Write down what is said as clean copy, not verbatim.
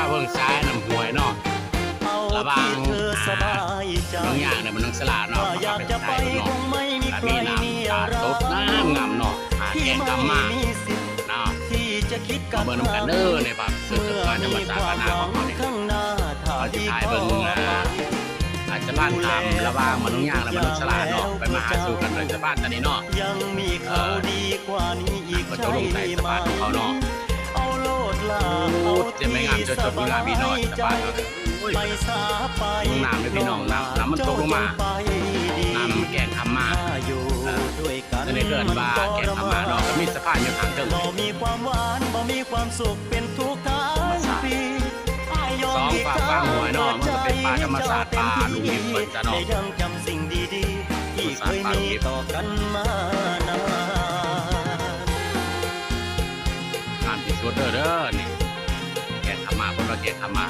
เบิ่งซ้ายน้ำห้วยเนาะระบางบางอย่างเนี่ยมันต้องสลาดเนาะอยากจะไปเนาะแบบนี้น้ำตาตกน้ำงามเนาะแกงกำมาเนาะมาเบิ่งน้ำกันเด้อในแบบสืบทอดธรรมชาตินาของเขาเนี่ยเขาจะถ่ายเบิ่งอาจจะบ้านทำระบางมันต้องย่างแล้วมันต้องสลาดเนาะไปมาหาสู่กันเลยสะพานตอนนี้เนาะก็จะลงใส่สะพานของเขาเนาะจะไม่งามจะจดงามพี่น้อยสะพานเขาน้ำเลยพี่น้องน้ำมันตกลงมาน้ำมันแกงทำมาจะได้เกิดว่าแกงทำมาเนาะก็มีสะพานอยู่ทางเดิมมีความหวานบ่มีความสุขเป็นทุกทั้งปีสองฝากฟังหัวเนาะมันก็เป็นปลาธรรมศาสตร์ปลาลุงหิบเปิดจะเนาะยังจำสิ่งดีๆที่เคยมีต่อกันมานานงานที่สุดเด้อนี่แกงทำมาคนละแกงทำมา